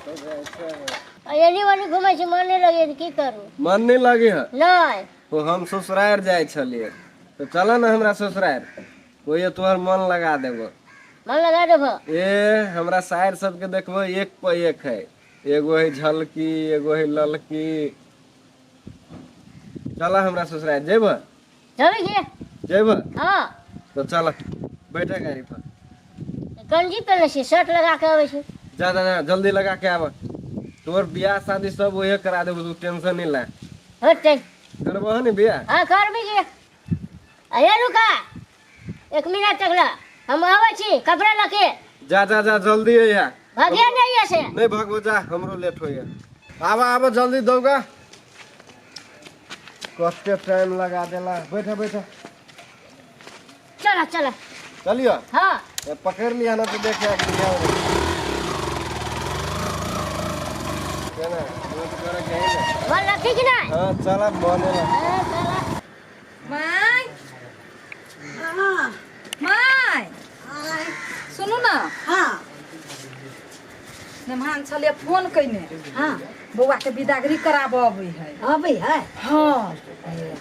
Any वाली घुमै छी, मन नहीं लगे की करू। मन नहीं लगे है नहीं तो हम ससुरार जाए छलिए तो चल ना हमरा ससुरार कोई तोहर मन लगा देबो। मन लगा देबो। ए हमरा शायर सबके देखबो एक पर एक है, एगो है झलकी एगो है ललकी। चला हमरा ससुरार जेबो। चले के जेबो हां तो चल बैठे गाड़ी पर। गंजी पहने छी, शर्ट लगा के आवे छी। जा जा जल्दी लगा के आवा, तोर बियाह शादी सब वही करा देबो, तू टेंशन नहीं ले। होते करबो है ने बियाह? हां करबी के। अरे रुका 1 मिनट तक ला, हम आवे छी कपड़ा लके। जा जा जा जल्दी है यार, भागिया नहीं ऐसे नहीं भागो जा, हमरो लेट हो गया। आवा आवा जल्दी दौगा, कते टाइम लगा देला। बैठा बैठा चला चला चलियो। हां ये पकड़ लिया ना तो देख यार क्या हो रहा है ना, वो तो करे कहीं ना। मन लगी कि नहीं? हां चला बोले ना। चला माय हाँ माय सुनू ना। हाँ मेहमान छलिए फोन कइने। हाँ बौआ के विदागरी कराबो अबै है। अबै है। हाँ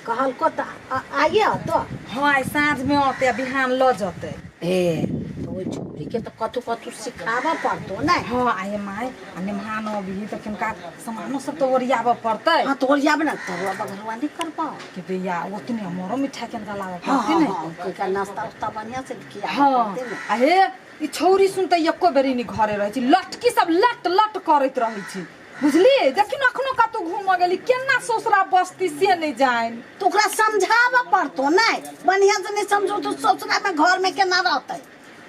कहल को तो आइए तो। हाँ आई साँझ में आते बिहान ल जते। ए तो ओइ छोरी के तो कतु कतु सिखावा पड़तो ना। हाँ आए माय आ मेहमान अभी तो किनका सामानो सब तो ओरियाबो पड़तै। हाँ तो जाब ना तो बगरवा नहीं कर पाओ कि भैया ओतने हमरो मिठाई किनका लागे हाँ पड़तै हाँ ने। हाँ कोई का नाश्ता उस्ता बढ़िया से किया हाँ अहे ई छौरी सुनते एको बेरी नि घरे रहै छी, लटकी सब लट लट करैत रहै छी बुझली। देखिन अखनो कतौ घूम गेली केना ससुरा बस्ती से नहीं जाए। तो ओकरा समझावा पड़तो ना, बढ़िया से नहीं समझो तो ससुरा में घर में केना रहतै।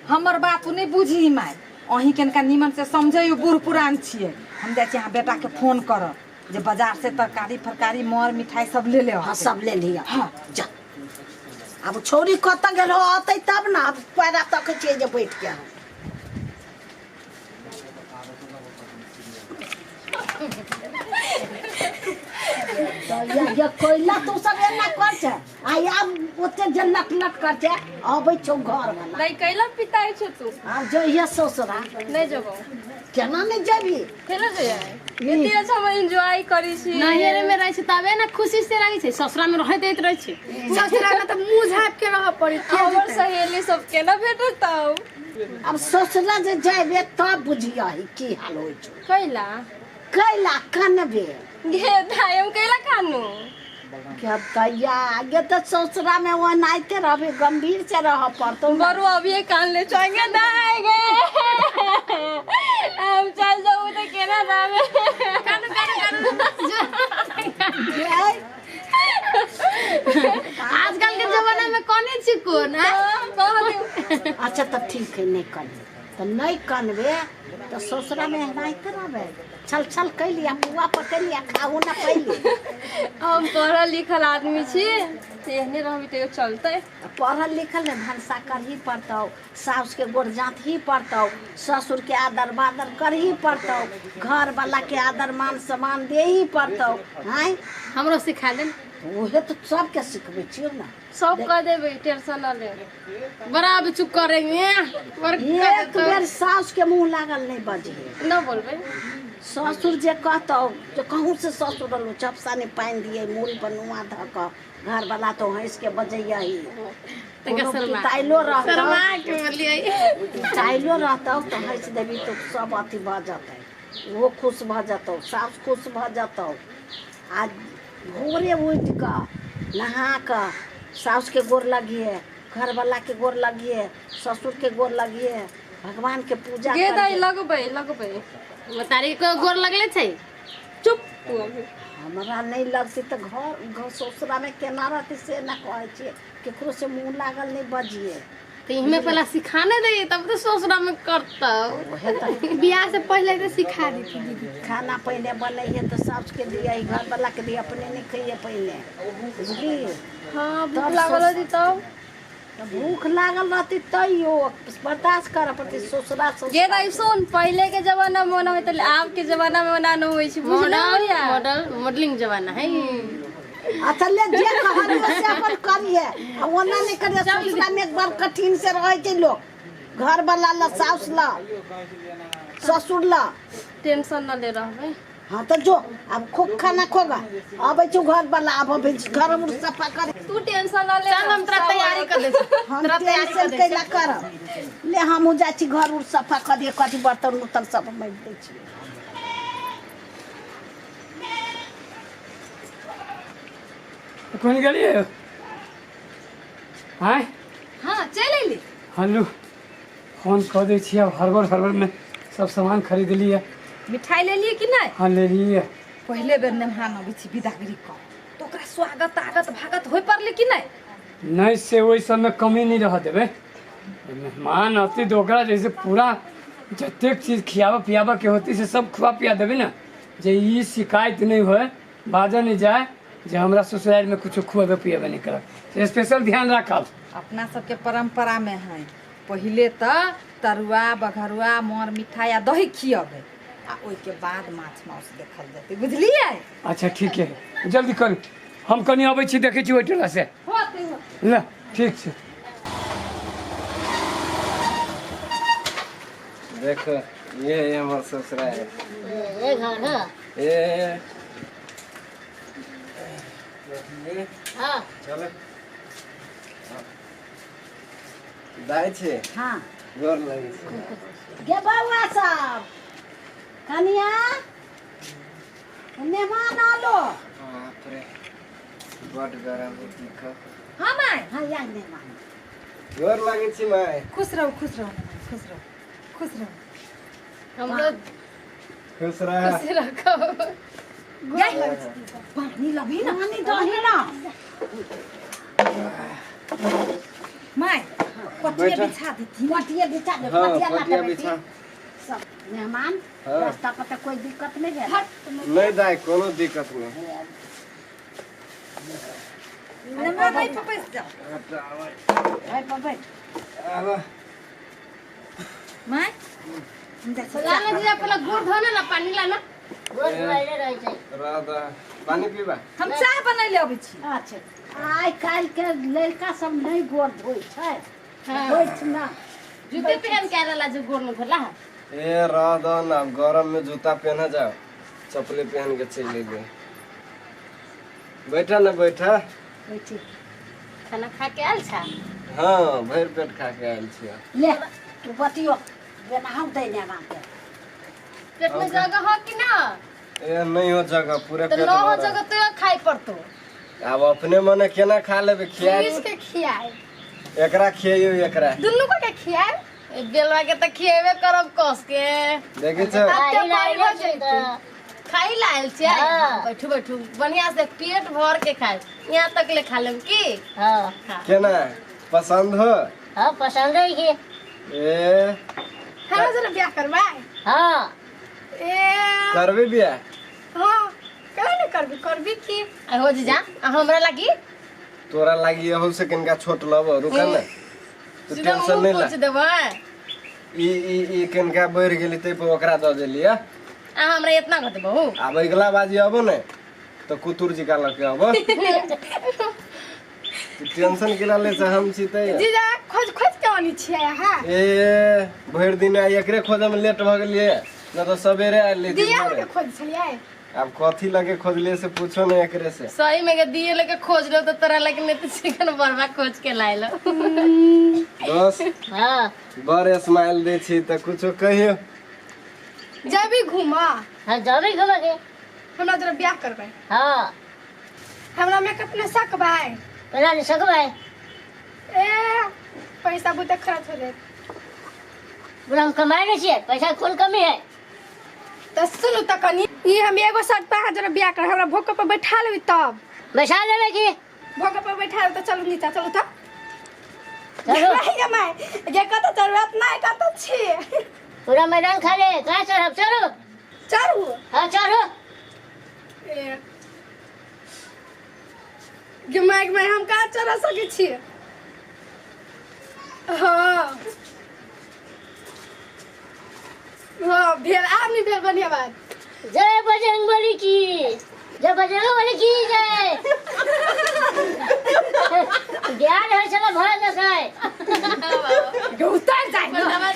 हमर बात नहीं बुझी माय, अही केनका निमन से समझे बूढ़ पुरान छिए। हम जाय छी अहाँ बेटा के फोन कर जे बाजार से तरकारी फरकारी मर मिठाई सब ले ले। हाँ सब ले लिया। हाँ जा अब छोरी कत गेल हो आते तब ना, अब पैरा तक छे जे बैठ के। तो ये कोइला तो सब एना कर छे आ अब ओते जे लट लट कर छे आबै छौ घर वाला नहीं कैला पिताई छ तू अब जो ये ससुरा नहीं जबो केना नहीं जेबी। केना जय एते अच्छा हम एंजॉय करी छी। नैहरे में रह तबे ना खुशी से रही छे, ससुरा में रह दैत रह छे। ससुरा में तो मुंह झाप के रह पड़ी। हमर सहेली सब केना भेटताऊ। अब ससुरा जे जेबे तब बुझिया की हाल होय छौ। कैला कैला कनबे गे दायम कैला खानु क्या दैया आगे तो ससुरा में वो नाइते रहबे, गंभीर से रह पड़तो। बरु अभी कान ले चंगे दाई गे हम चल जाऊ तो केना जावे। कानू कानू आजकल के जमाना में कोने छिको ना। अच्छा तो ठीक है नहीं कनबे तो नहीं कनबे तो ससुरा में नाइते रहबे। छल छल कैलिया पुआ पकलिया खाऊ ना पहले। हम पढ़ल लिखल आदमी छी, एहने रहबी तो चलते। पढ़ल लिखल ने भनसा कर ही पड़तौ, सास के गोड़ जात ही पड़तौ, ससुर के आदर बादर कर ही पड़तौ, घर वाला के आदर मान सम्मान दे ही पड़तौ। हैं हमरो सिखा दे। ओहे तो सबके सिखबे छियो ना। सब कह देबे टेंशन न ले। बड़ा अब चुप करेंगे एक बेर सास के मुंह लागल नहीं बजे न बोलबे। ससुर जे कहतौ तो कहूँ से ससुर लो चपसा ने पानी दिए मूल बनुआ धक घर वाला तो हंस के बजैया ही। ताइलो रहतौ तो हंस देवी तो सब अथी भ जतै, वो खुश भ जतौ, सास खुश भ जतौ। आज भोरे उठ कर नहा कर सास के गोर लगिए, घर वाला के गोर लगिए, ससुर के गोर लगिए, भगवान के पूजा गे दाई लगबे लगबे तारी को गोर लगले छे। चुप तू अभी हमरा नहीं लगती तो घर ससुरा में केना रहती से ना कहै छिए, केकरो से मुंह लागल नहीं बजिए। तो इहमें पहला सिखाने दे तब तो ससुरा में करता। ओहे तो बियाह से पहले तो सिखा दी थी दीदी। खाना पहले बनैहे तो सास के दिया घर वाला के दिया, अपने नहीं खाइए पहले बुझली। हां भूख लागल होती तब भूख लागल रहती तैयो बर्दाश्त कर पड़ती। ससुरा गे दाई सुन, पहले के जमाना में मना होत, अब के जमाना में मना न होई छी। मॉडलिंग जमाना है। अच्छा ले जे कहलियो से अपन करिए, अब ओना नहीं करिए। ससुरा में एक बार कठिन से रहे छै लोग, घर वाला ला सास ला ससुर ला टेंशन न ले रहबे। हाँ तो जो अब खूब खाना खोगा अब तू घर वाला अब घर उर सफा कर तू टेंशन न ले। चल हम तेरा तैयारी कर दे हम तेरा तैयारी कर टेंशन दे कैला करब ले हम जा छी घर उर सफा कर दिए कथी बर्तन उर्तन सब मैं दे छी कौन गेलिए हाँ हाँ चल अइली हल्लू फोन कऽ दै छियै अब हड़बड़ में सब सामान खरीद लिए मिठाई ले लिए कि नहीं हाँ ले लिए पहले बेर मेहमान अबै छी विदागरी कर तो ओकरा स्वागत तागत भागत होय पड़ले कि नहीं नहीं से वही सब में कमी नहीं रह देवे मेहमान आती तो ओकरा जैसे पूरा जतेक चीज खियाबा पियाबा के होती से सब खुआ पिया देवे ना जे ई शिकायत नहीं होए बाजा नहीं जाए जे हमरा ससुराल में कुछ खुएबे पिएबे नहीं करब स्पेशल ध्यान रखब अपना सबके परंपरा में है पहले तो तरुआ बघरुआ मोर मिठाई आ दही खियबे आ ओइ के बाद माछ मांस देखल जेतै बुझलियै अच्छा ठीक है जल्दी कर हम कनी अबै छी देखै छी ओइ टोला से ल ठीक छै देखो ये हमार ससुराल ये घर है ये हाँ चलो दाई छे हाँ गोर लगे छे गे बउआ सब कनिया मेहमान आलो बाप रे बड़ गरम होती का हाँ माय हाँ या मेहमान गोर लगे छी माय खुश रहो खुश रहो खुश रहो खुश रहो हम लोग खुश रह खुशी रखो। पानी लबी ना पानी दही ना माय पटिया बिछा देती पटिया बिछा दे हाँ पटिया ला पटिया के बिछा सब मेहमान हाँ। रास्ता पर तो कोई दिक्कत नहीं है नहीं दाई कोनो दिक्कत नहीं नमक भाई पे बैठ जाओ भाई बाबा आवा माय लाना जी पहले गुड़ धोना ना पानी लाना। गोर धोइले रहै छै राधा पानी पीबा हम चाय बनैले अबै छी अच्छा आइ काल्हि के लड़का सब नहीं गोर धोइ छै होइत ना जूते पहन के आला जो गोड़ में धोला ए राधा ना गरम में जूता पहना जाओ चप्पलें पहन के चले गए बैठा ना बैठा बैठी खाना खा के आल छा हाँ भर पेट खा के आयल छियै ले तू बतियो जेना हम दै ने बात पेट में जगह हो कि ना ए नहीं हो जगह पूरे तो पेट न हो भरल। जगह तो खाई पड़तो अब अपने मने केना खा लेबे खियाई किसके खियाए एकरा खियाइयो एकरा दुन्नु को के खियाए एक बेलवा के त खिएबे करब कस के देखे छ आई लाइले छै त खाई लायल छै हाँ। बैठू बैठू बढ़िया से पेट भर के खाए यहाँ तक ले खा लेम की हाँ केना पसंद हो हाँ पसंद है कि ए हमरा जरा ब्याह करबाई हाँ ए करबे बियाह हाँ कहे न करबी की आ हो जा आ हमरा लागी तोरा लागी हो से कनका छोट लब रुका ना तू सीधा टेंशन मुंह नहीं ला पोछ देबै ई कनका बढ़ गेली ते पे ओकरा द देलिया आ हमरा इतना कर देबौ अब अगला बाजी आबो ने तो कुतुर जी का लके आबो टेंशन केला ले से हम छी ते जीजा खोज के आनी छियै हां ए भर दिन आई एकरे खोजे में लेट भ गेलिए न तो सवेरे आइल ले दिया के खोज छलियै अब कथी लगे खोजले से पूछो ना एकरे से सही में के दिए लेके खोज लो तो तोरा लगे नहीं तो चिकन बर्मा खोज के लाइलो दोस्त हाँ बड़ स्माइल दे छी त कुछो कहियो जब भी घुमा हाँ जबे घुमा के हमरा जरा ब्याह करबै हाँ हमरा में कितना सकबै केना नहीं सकबै ए पैसा बुते खर्च हो जाए पूरा हम कमाए नहीं छियै पैसा के कोन कमी है तो सुनु त कनी ई हम एगो शर्त पे जरा ब्याह कर हमरा भोक पे बैठा लेबी तब बैठा लेबै की भोक पे बैठा ले तो चलू नीचा चलू त चलू नहीं मैं ये कत जरूरत नहीं कत छी पूरा मैदान खाली है कहाँ चढ़ब चलू चलू हाँ चढ़ो दिमाग में हम कहाँ चढ़ा सके छी हाँ हाँ भेल आब नहीं भेल बढ़िया बात जय बजरंगबली की जय बजरंगबली की जय ज्ञान है चलो भर जैसे उतर जाए बढ़िया बात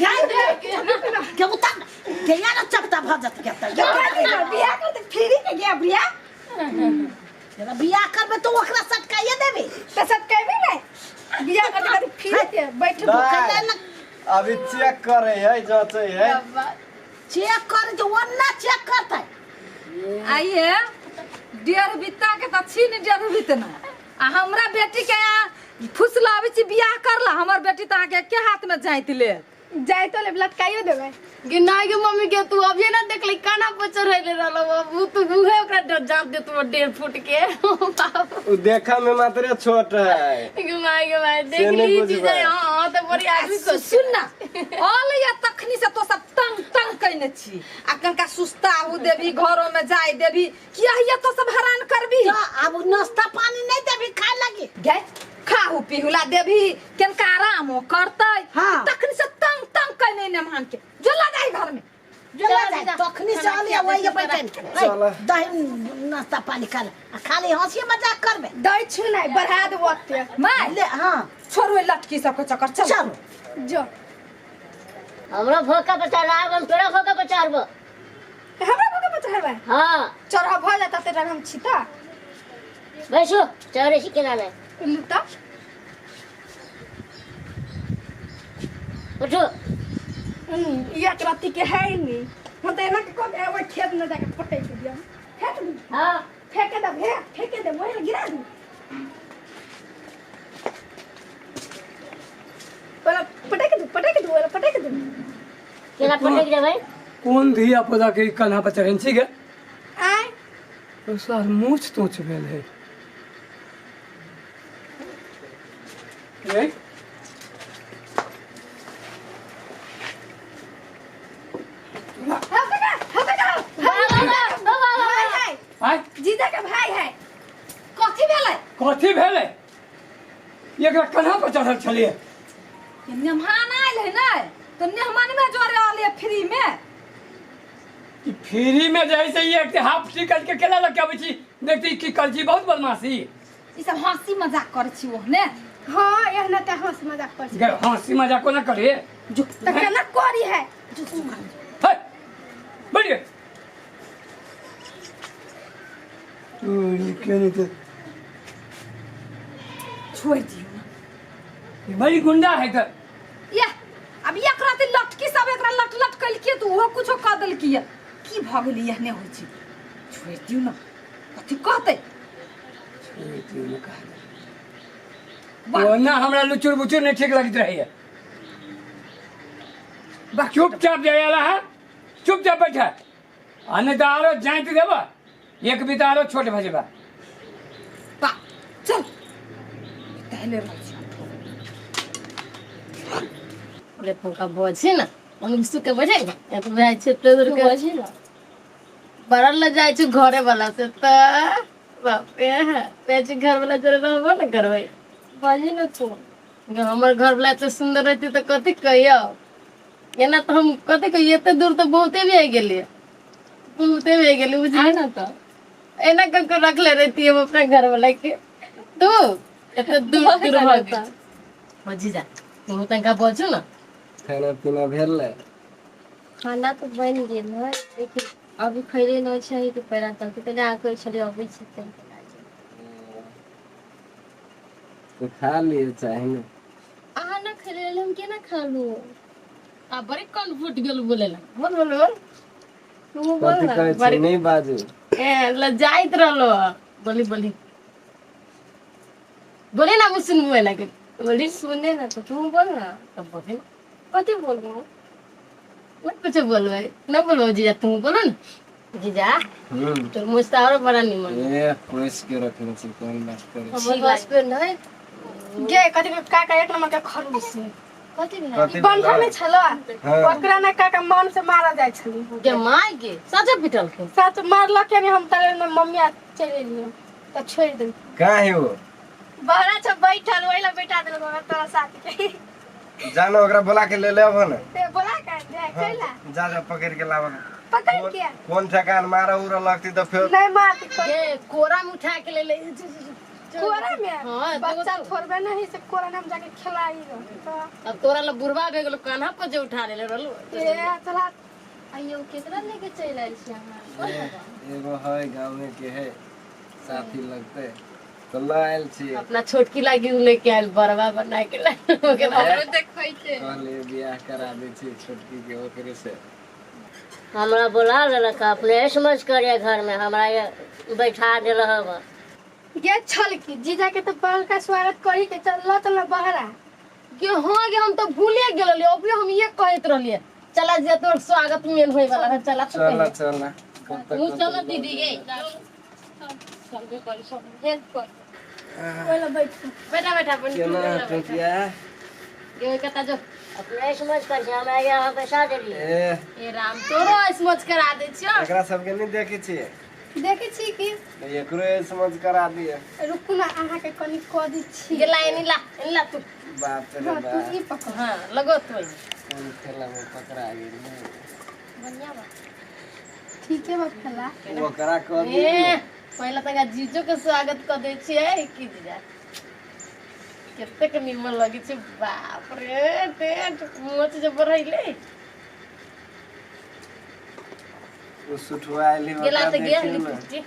के उतर गया ना चपटा भजत के त बियाह कर दे फ्री के गया बियाह तेरा बियाह करबे तो ओकरा सटकाइए देबे तो सब कहबे नहीं बियाह कर दे फ्री के बैठ कले न अभी चेक करे है जांचे है चेक कर जो वन्ना चेक करता आइए डेढ़ बित्ता के त छीन डेढ़ बितना आ हमरा बेटी के फुसलावे छी बियाह करला हमर बेटी त आके के हाथ में जाइत ले जाए तो ले लटकाइयो देबे कि नहीं के मम्मी के तू अभी ना देख ले काना पर चढ़ैले रहलो वो तू उहे ओकरा डर जान दे तू 1.5 फुट के वो देखा में मात्र छोट है के माय देख ली चीज हां तो बड़ी आदमी को सुन ना ऑल या तखनी से तो सब तंग तंग कइने छी आ कनका सुस्ता हो देबी घरों में जाय देबी किया ये तो सब हैरान करबी अब नाश्ता पानी नहीं देबी खाए लगी गए खाहू पिहुला देबी कनका आराम करतै हाँ। तखनी से तंग तंग कइने न मान के जो लगाई घर में चला जाए तखनी से आलिया वही बैठन चला। दही नाश्ता पानी खा ले खाली हंसी मजाक करबे दई छु नहीं बढ़ा दे वक्त मैं ले हां छोड़वे लटकी सब के चक्कर चल चलो जो हमरा भोका बचा लाग हम तोरा भोका बचारबो हमरा भगा बचाबे हां चढ़ा भ जाता तेरा हम छिता बैसो चौरे सिकेला ले लुटा उठो ये राती के है नहीं हम तो एना के को एवे खेत में जाके पटै के दिया फेंक दी हां फेंके दे मोहे गिरा दी पहले पटक दे केला पटक दे भाई कौन धिया पुता के कन्हा पर चढ़न छी गे आय तो सर मूछ तोच भेल है ए आय जीजा के भाई है कथी भेलै कथी भेलै एकरा कन्हा पर चढ़ल छलिए मेहमान आयल है ना तो मेहमान में जोरे आले फ्री में कि फ्री में जैसे ये एक हाफ टिकट के केला लग आबै छी देखती की करजी बहुत बदमाशी ई सब हंसी मजाक करे छी ओहने हां एहना त हंस मजाक कर गे हंसी मजाक ना करे जो त केना करी है है बढ़िए तू के नहीं तो छोड़ दियो ये बड़ी गुंडा है तो ये अब एक रात लटकी सब एकरा लट लट कल के तो वो कुछो क देल की की भ गेली एहने होई छी छोड़ दियो ना कथी कहते वो ना हमरा लुचुर बुचुर नहीं ठीक लगत रही है चुपचाप जाएला है चुपचाप बैठा आने तो आरो जाइत देबा एक बिता आरो छोट भजेबा बा चल पहले रह अरे पंखा बजे ना हम सुके बजे ना तो भाई छेत्र दूर के बजे ना बरल ल जाय छु घरे वाला से त बाप रे पेच घर वाला जरे रहबो न करबै बजे न तू हमर घर वाला तो सुंदर रहती तो कथि कहियो एना तो हम कथि कहिए एते दूर तो बहुते भी आ गेलिए बुझली ना तो एना कर रख ले रहती है अपने घर वाला के तू एते दूर दूर भागता बजी जा तू तंका बोझू ना खाना पीना भेल है खाना तो बन गेल है लेकिन अभी खैले न छै तो पैरा तक तो जा के छले अबै छै त तो खा लिए चाहे ना आहा न खैले हम केना खालू आ बड़े कौन फूट गेल बोलेला बोल तू बोल कथी ना कहै छी नहीं बाजू ए ल जाइत रहलो बोली बोले ना मुझ सुनबो ना के बोली सुने ना तो तू बोल ना तब बोले कथी बोलबो मत कुछ बोलबे ना बोलो जीजा तू बोलो ना जीजा तो मुस्तारो बड़ा निमन ए कोस के रखने छी कौन बात करे हमर बस पे नहीं गे कथि काका एक नंबर के खरगोश कथी भेल कथी बंधा में छलो हाँ। ओकरा ना काका मन से मारा जाय छली के माय के सजा पिटल के सच मारलक के हम तले में मम्मी चले लियो त छोड़ दे का है वो बहरा छ बैठल ओइला बैठा देल तोरा साथ के जानो ओकरा बुला के ले ले अब ना ते बोला का जाय कैला जा जा पकड़ के लावा पकड़ के कौन ठकान मारा उरा लगती तो फिर नहीं मारती के कोरा में उठा के ले कोरा में हाँ, बच्चा छोड़बे नहीं से कोरा में हम जाके खिलाई तो अब तोरा ला बुढ़वा भे गेलो कान्हा को जे उठा ले रहलो ए चला आइयो केतना लेके चल आइल छी हमरा एगो है गाँव में के है साथी लगते तो लायल छी अपना छोटकी लागी उ लेके आयल बरवा बना के लायल देखैते कहले बियाह करा दे छी छोटकी के ओकरे से। हमरा बुला लेलक अपने समझ करिए घर में हमरा ये बैठा दे रहा गे छल की जीजा के तो बहन का स्वागत करी के चल बहरा के हां गे हम तो भूले गेलिए अभी हम ये कहत रहलिए चला जे तोर स्वागत मेन होय वाला है चला तो चला चला कब तक तू चल दीदी गे चल के करी सब हेल्प कर बोला बैठ बेटा बेटा बन केना टोटिया ये कता जो अपने समझ कर हमरा यहाँ बैठा देलिए। ए राम तोरो समझ करा दे छियो एकरा सबके नहीं देखे छियै देखे छी कि एकरो समझ करा दिए। रुकू ना अहाँ के कनी क दी छी ये लाइन ला तू बाप रे हाँ, तू बाप ई पकड़ हां लगो तो कौन खेला में पकड़ा गेल बढ़िया बा ठीक है बाप खेला ओकरा कह ए दिए पहला तक जीजो के स्वागत कर दे छियै की जीजा केते के निमन लगी छै बाप रे टेट मोच जे बढ़ैले वो सुठवा आइली गेला ओकरा तो गेल देखियो ना। लिपस्टिक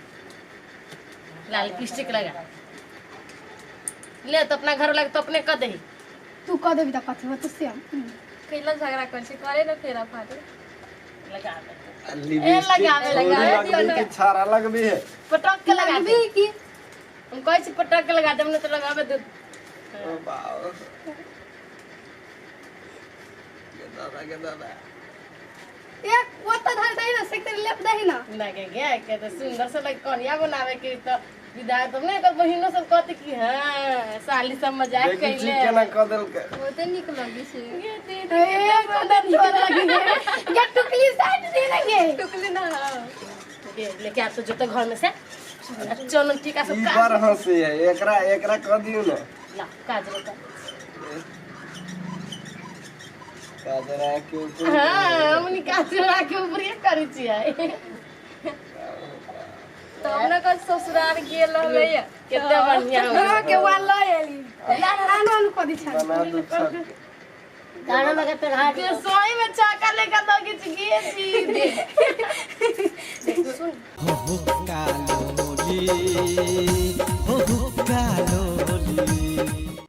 लाल लिपस्टिक लगा ले तो अपना घर लग तो अपने कर दे तू क देबी त कथि हो तू से कैला झगड़ा कर छी करे न फेरा फाटे लगा दे लिपस्टिक लगावे लगबी कि छाड़ा लगबी है पटक के लगा दे लगबी की हम कहै छी पटक के लगा दे हमने तो लगावे दे ओ बाप के दादा एक ओत धर दही ना सेक्टर लेप दही ना लगे गया के तो सुंदर से लग कनिया बनावे के तो विदाई तो नहीं कर बहिनो सब कहते कि हां साली सब मजाक देखी छी कैले केना क देलकै बहुते निक लगी छी ए कदन छोड़ लगी या टुकली साइड दे लगे टुकली ना ये लेके आ तो जो तो घर में से चलो ठीक है सब ई का बार हंसी है एकरा एकरा क दियो ना ला काजल का काजरा के ऊपर हां हमनी काजल के ऊपर ये करी छियै तो हमरा का ससुराल गेल रहले कितना बढ़िया हां के वाला एली आनन को दी छा बना दो सब गाना में के पहना के सोई में चाका लेकर दो कि गे जी कालो मोली हो कालो